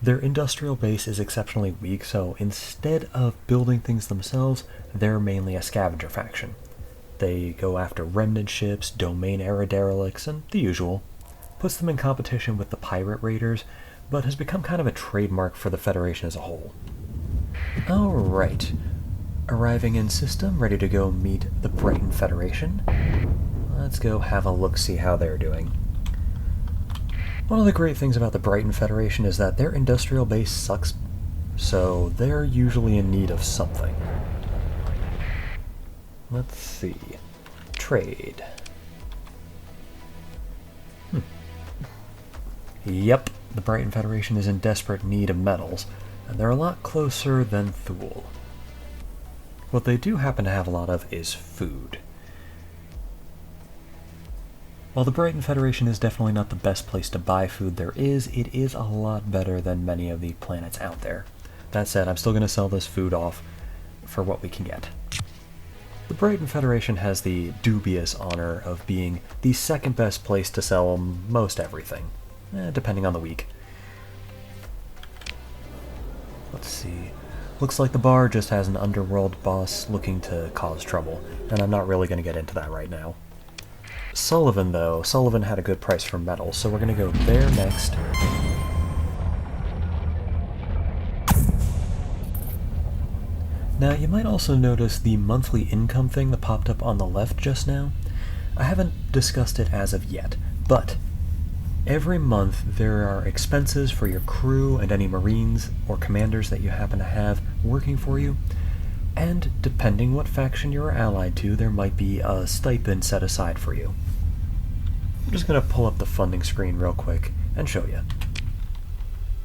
[SPEAKER 1] Their industrial base is exceptionally weak, so instead of building things themselves, they're mainly a scavenger faction. They go after remnant ships, domain era derelicts, and the usual. Puts them in competition with the pirate raiders, but has become kind of a trademark for the Federation as a whole. Alright. Arriving in system, ready to go meet the Brighton Federation. Let's go have a look, see how they're doing. One of the great things about the Brighton Federation is that their industrial base sucks, so they're usually in need of something. Let's see. Trade. Yep, the Brighton Federation is in desperate need of metals, and they're a lot closer than Thule. What they do happen to have a lot of is food. While the Brighton Federation is definitely not the best place to buy food there is, it is a lot better than many of the planets out there. That said, I'm still going to sell this food off for what we can get. The Brighton Federation has the dubious honor of being the second best place to sell most everything, depending on the week. Let's see. Looks like the bar just has an underworld boss looking to cause trouble, and I'm not really going to get into that right now. Sullivan, though. Sullivan had a good price for metal, so we're going to go there next. Now, you might also notice the monthly income thing that popped up on the left just now. I haven't discussed it as of yet, but every month there are expenses for your crew and any Marines or commanders that you happen to have working for you, and depending what faction you're allied to, there might be a stipend set aside for you. I'm just going to pull up the funding screen real quick and show you.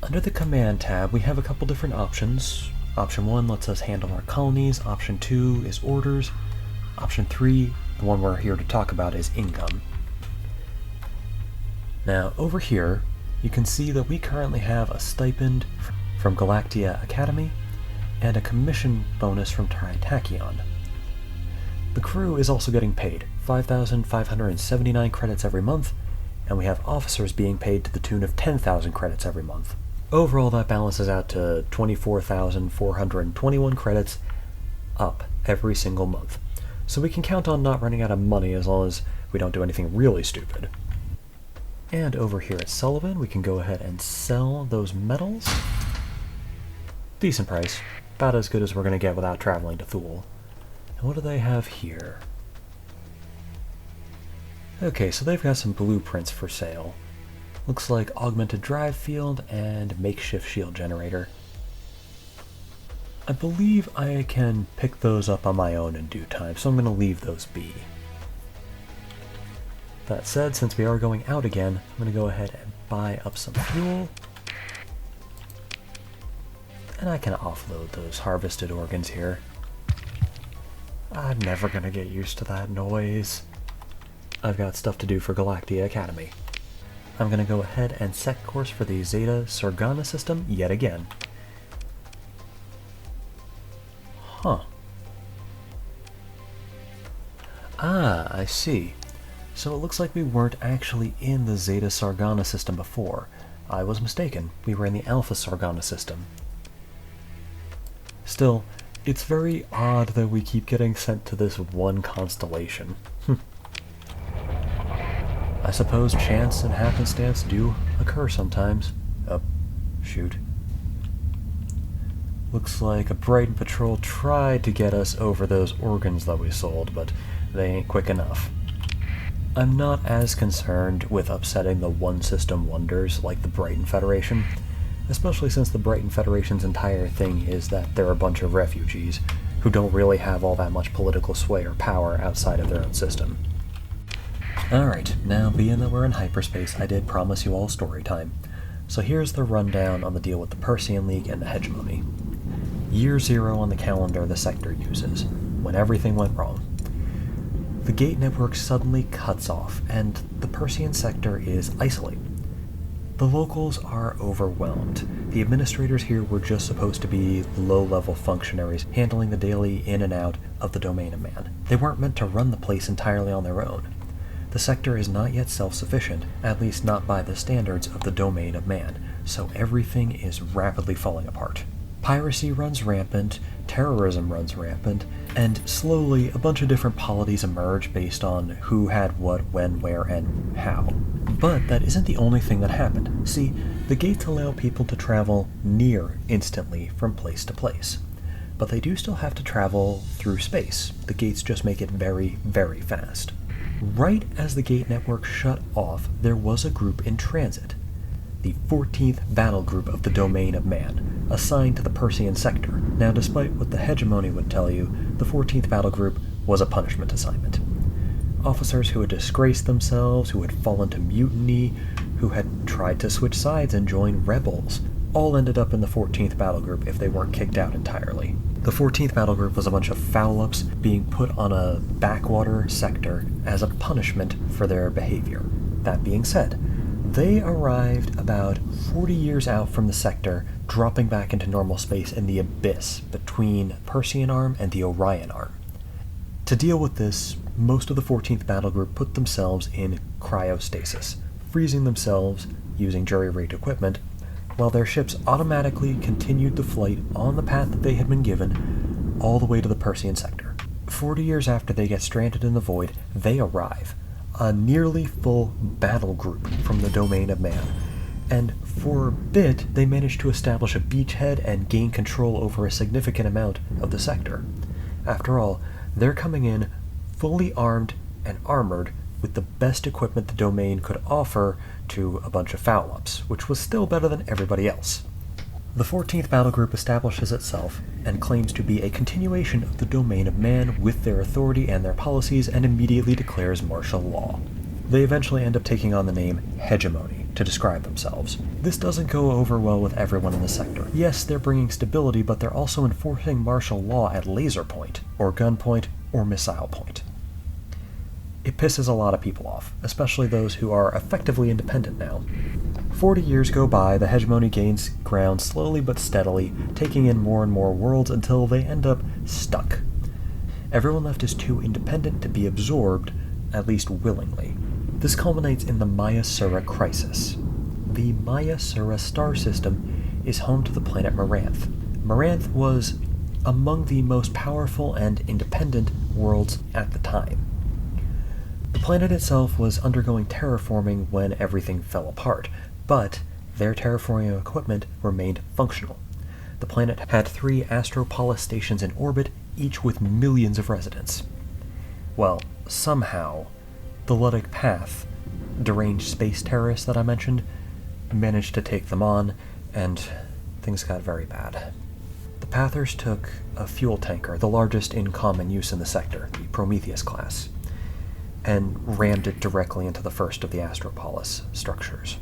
[SPEAKER 1] Under the Command tab, we have a couple different options. Option 1 lets us handle our colonies, Option 2 is orders, Option 3, the one we're here to talk about, is income. Now, over here, you can see that we currently have a stipend from Galactia Academy and a commission bonus from Tritachyon. The crew is also getting paid 5,579 credits every month, and we have officers being paid to the tune of 10,000 credits every month. Overall, that balances out to 24,421 credits up every single month. So we can count on not running out of money as long as we don't do anything really stupid. And over here at Sullivan, we can go ahead and sell those metals. Decent price. About as good as we're going to get without traveling to Thule. And what do they have here? Okay, so they've got some blueprints for sale. Looks like augmented drive field and makeshift shield generator. I believe I can pick those up on my own in due time, so I'm going to leave those be. That said, since we are going out again, I'm going to go ahead and buy up some fuel. And I can offload those harvested organs here. I'm never going to get used to that noise. I've got stuff to do for Galactia Academy. I'm going to go ahead and set course for the Zeta Sargana system yet again. Huh. Ah, I see. So it looks like we weren't actually in the Zeta Sargana system before. I was mistaken. We were in the Alpha Sargana system. Still, it's very odd that we keep getting sent to this one constellation. I suppose chance and happenstance do occur sometimes. Oh, shoot. Looks like a Brighton patrol tried to get us over those organs that we sold, but they ain't quick enough. I'm not as concerned with upsetting the one system wonders like the Brighton Federation, especially since the Brighton Federation's entire thing is that they're a bunch of refugees who don't really have all that much political sway or power outside of their own system. Alright, now being that we're in hyperspace, I did promise you all story time. So here's the rundown on the deal with the Persean League and the Hegemony. Year 0 on the calendar the sector uses, when everything went wrong. The gate network suddenly cuts off, and the Persean sector is isolated. The locals are overwhelmed. The administrators here were just supposed to be low-level functionaries handling the daily in and out of the domain of man. They weren't meant to run the place entirely on their own. The sector is not yet self-sufficient, at least not by the standards of the domain of man, so everything is rapidly falling apart. Piracy runs rampant, terrorism runs rampant, and slowly a bunch of different polities emerge based on who had what, when, where, and how. But that isn't the only thing that happened. See, the gates allow people to travel near instantly from place to place. But they do still have to travel through space. The gates just make it very, very fast. Right as the gate network shut off, there was a group in transit. The 14th Battle Group of the Domain of Man, assigned to the Persean sector. Now, despite what the Hegemony would tell you, the 14th Battle Group was a punishment assignment. Officers who had disgraced themselves, who had fallen to mutiny, who had tried to switch sides and join rebels, all ended up in the 14th Battle Group if they weren't kicked out entirely. The 14th Battle Group was a bunch of foul-ups being put on a backwater sector as a punishment for their behavior. That being said, they arrived about 40 years out from the sector, dropping back into normal space in the abyss between Persean Arm and the Orion Arm. To deal with this, most of the 14th Battle Group put themselves in cryostasis, freezing themselves using jury-rigged equipment, while their ships automatically continued the flight on the path that they had been given all the way to the Persean sector. 40 years after they get stranded in the void, they arrive, a nearly full battle group from the domain of man, and for a bit they manage to establish a beachhead and gain control over a significant amount of the sector. After all, they're coming in fully armed and armored with the best equipment the domain could offer to a bunch of foul-ups, which was still better than everybody else. The 14th Battle Group establishes itself and claims to be a continuation of the domain of man with their authority and their policies, and immediately declares martial law. They eventually end up taking on the name Hegemony to describe themselves. This doesn't go over well with everyone in the sector. Yes, they're bringing stability, but they're also enforcing martial law at laser point, or gun point, or missile point. It pisses a lot of people off, especially those who are effectively independent now. 40 years go by, the hegemony gains ground slowly but steadily, taking in more and more worlds until they end up stuck. Everyone left is too independent to be absorbed, at least willingly. This culminates in the Maya Sura crisis. The Maya Sura star system is home to the planet Maranth. Maranth was among the most powerful and independent worlds at the time. The planet itself was undergoing terraforming when everything fell apart, but their terraforming equipment remained functional. The planet had 3 Astropolis stations in orbit, each with millions of residents. Well, somehow, the Ludic Path, deranged space terrorists that I mentioned, managed to take them on, and things got very bad. The Pathers took a fuel tanker, the largest in common use in the sector, the Prometheus class, and rammed it directly into the first of the Astropolis structures.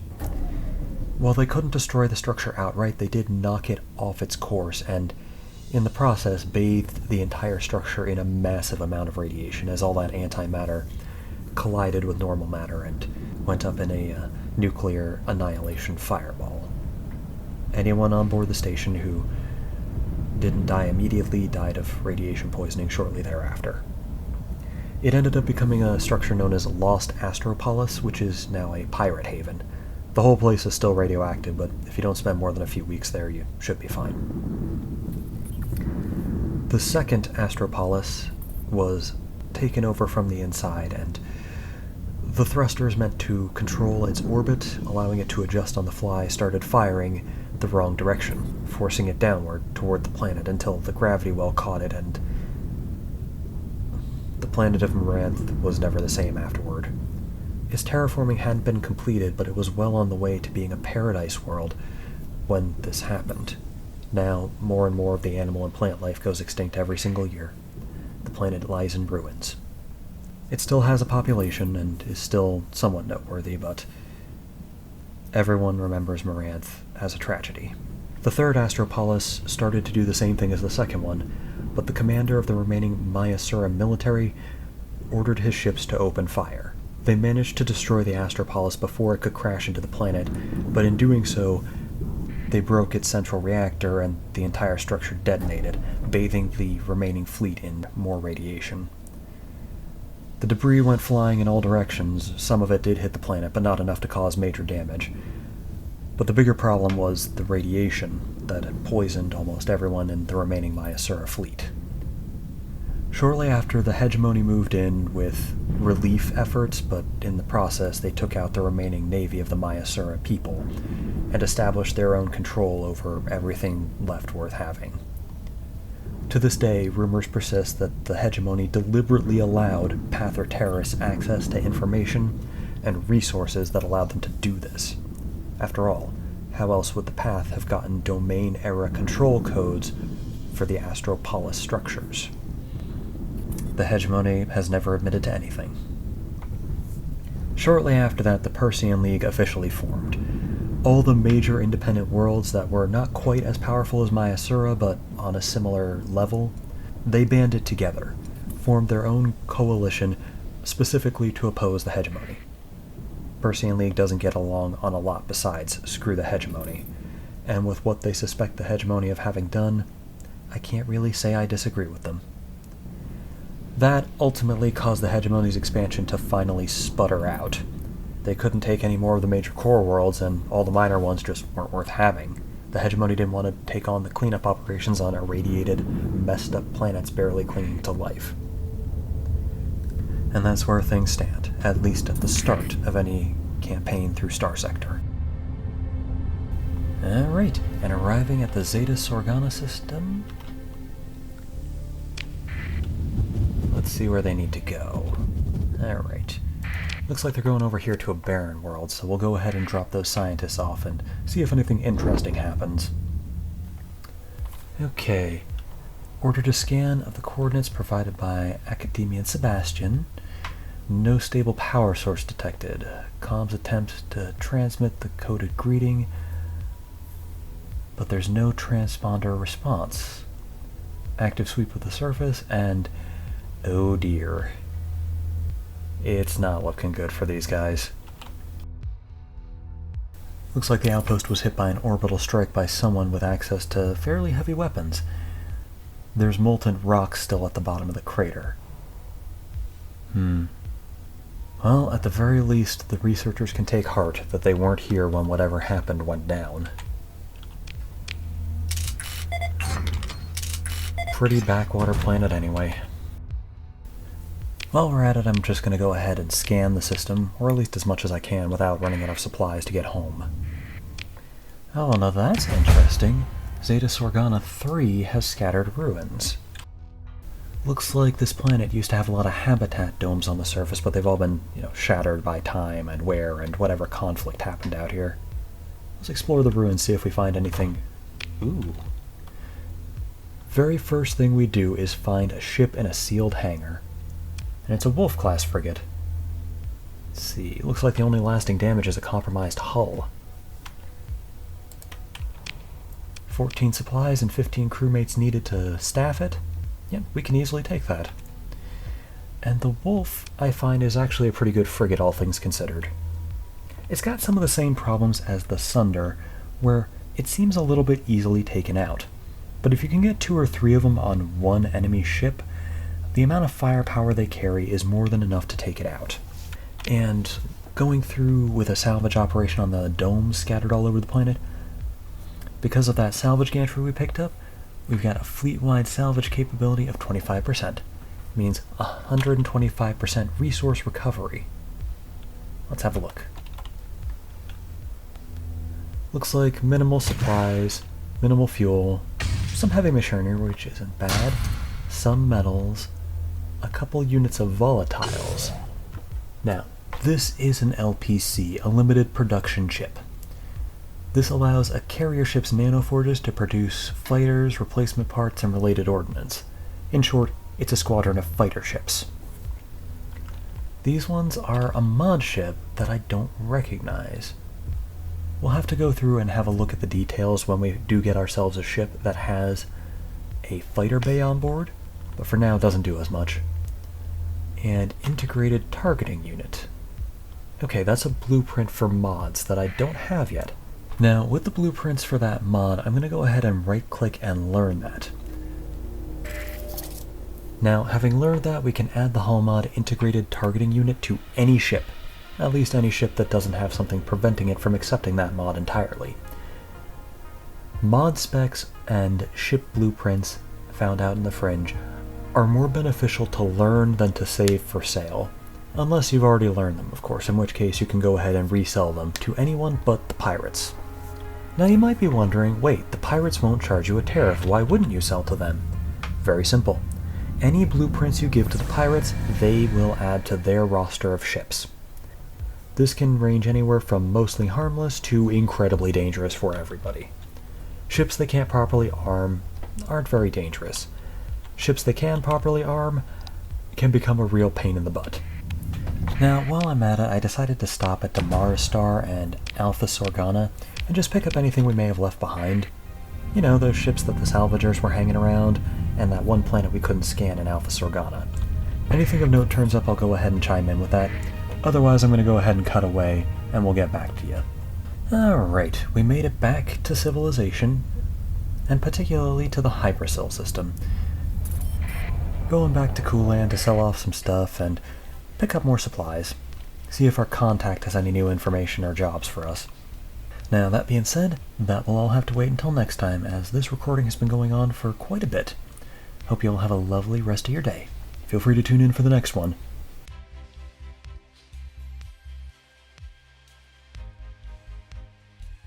[SPEAKER 1] While they couldn't destroy the structure outright, they did knock it off its course, and in the process bathed the entire structure in a massive amount of radiation as all that antimatter collided with normal matter and went up in a nuclear annihilation fireball. Anyone on board the station who didn't die immediately died of radiation poisoning shortly thereafter. It ended up becoming a structure known as Lost Astropolis, which is now a pirate haven. The whole place is still radioactive, but if you don't spend more than a few weeks there, you should be fine. The second Astropolis was taken over from the inside, and the thrusters meant to control its orbit, allowing it to adjust on the fly, started firing the wrong direction, forcing it downward toward the planet until the gravity well caught it, and the planet of Maranth was never the same afterward. Its terraforming hadn't been completed, but it was well on the way to being a paradise world when this happened. Now, more and more of the animal and plant life goes extinct every single year. The planet lies in ruins. It still has a population and is still somewhat noteworthy, but everyone remembers Maranth as a tragedy. The third Astropolis started to do the same thing as the second one, but the commander of the remaining Maya Sura military ordered his ships to open fire. They managed to destroy the Astropolis before it could crash into the planet, but in doing so, they broke its central reactor and the entire structure detonated, bathing the remaining fleet in more radiation. The debris went flying in all directions. Some of it did hit the planet, but not enough to cause major damage. But the bigger problem was the radiation that had poisoned almost everyone in the remaining Maya Sura fleet. Shortly after, the hegemony moved in with relief efforts, but in the process they took out the remaining navy of the Maya Sura people and established their own control over everything left worth having. To this day, rumors persist that the hegemony deliberately allowed Pather terrorists access to information and resources that allowed them to do this. After all, how else would the Path have gotten domain-era control codes for the Astropolis structures? The hegemony has never admitted to anything. Shortly after that, the Persean League officially formed. All the major independent worlds that were not quite as powerful as Maya Sura, but on a similar level, they banded together, formed their own coalition specifically to oppose the hegemony. Persean League doesn't get along on a lot besides screw the hegemony, and with what they suspect the hegemony of having done, I can't really say I disagree with them. That ultimately caused the hegemony's expansion to finally sputter out. They couldn't take any more of the major core worlds, and all the minor ones just weren't worth having. The hegemony didn't want to take on the cleanup operations on irradiated, messed up planets barely clinging to life. And that's where things stand, at least at the start of any campaign through Starsector. Alright, and arriving at the Zeta Sorgana system. Let's see where they need to go. Alright. Looks like they're going over here to a barren world, so we'll go ahead and drop those scientists off and see if anything interesting happens. Okay. Ordered a scan of the coordinates provided by Academian Sebastian. No stable power source detected. Comms attempts to transmit the coded greeting, but there's no transponder response. Active sweep of the surface, and oh dear. It's not looking good for these guys. Looks like the outpost was hit by an orbital strike by someone with access to fairly heavy weapons. There's molten rock still at the bottom of the crater. Well, at the very least, the researchers can take heart that they weren't here when whatever happened went down. Pretty backwater planet anyway. While we're at it, I'm just going to go ahead and scan the system, or at least as much as I can without running out of supplies to get home. Oh, now that's interesting. Zeta Sorgana 3 has scattered ruins. Looks like this planet used to have a lot of habitat domes on the surface, but they've all been, shattered by time and wear and whatever conflict happened out here. Let's explore the ruins, see if we find anything. Ooh. Very first thing we do is find a ship in a sealed hangar. And it's a Wolf-class frigate. Let's see, looks like the only lasting damage is a compromised hull. 14 supplies and 15 crewmates needed to staff it. Yep, we can easily take that. And the Wolf, I find, is actually a pretty good frigate, all things considered. It's got some of the same problems as the Sunder, where it seems a little bit easily taken out. But if you can get 2 or 3 of them on one enemy ship, the amount of firepower they carry is more than enough to take it out. And going through with a salvage operation on the domes scattered all over the planet, because of that salvage gantry we picked up, we've got a fleet-wide salvage capability of 25%. Means 125% resource recovery. Let's have a look. Looks like minimal supplies, minimal fuel, some heavy machinery, which isn't bad, some metals, a couple units of volatiles. Now, this is an LPC, a limited production chip. This allows a carrier ship's nanoforges to produce fighters, replacement parts, and related ordnance. In short, it's a squadron of fighter ships. These ones are a mod ship that I don't recognize. We'll have to go through and have a look at the details when we do get ourselves a ship that has a fighter bay on board, but for now doesn't do as much. And integrated targeting unit. Okay, that's a blueprint for mods that I don't have yet. Now, with the blueprints for that mod, I'm going to go ahead and right-click and learn that. Now, having learned that, we can add the hull mod integrated targeting unit to any ship. At least any ship that doesn't have something preventing it from accepting that mod entirely. Mod specs and ship blueprints found out in the fringe are more beneficial to learn than to save for sale. Unless you've already learned them, of course, in which case you can go ahead and resell them to anyone but the pirates. Now you might be wondering, wait, the pirates won't charge you a tariff, why wouldn't you sell to them? Very simple. Any blueprints you give to the pirates, they will add to their roster of ships. This can range anywhere from mostly harmless to incredibly dangerous for everybody. Ships they can't properly arm aren't very dangerous. Ships they can properly arm can become a real pain in the butt. Now, while I'm at it, I decided to stop at Damaristar and Alpha Sorgana and just pick up anything we may have left behind. You know, those ships that the salvagers were hanging around, and that one planet we couldn't scan in Alpha Sorgana. Anything of note turns up, I'll go ahead and chime in with that. Otherwise, I'm going to go ahead and cut away, and we'll get back to you. Alright, we made it back to civilization, and particularly to the Hypercell system. going back to Coolan to sell off some stuff and pick up more supplies. See if our contact has any new information or jobs for us. Now, that being said, that will all have to wait until next time, as this recording has been going on for quite a bit. Hope you all have a lovely rest of your day. Feel free to tune in for the next one.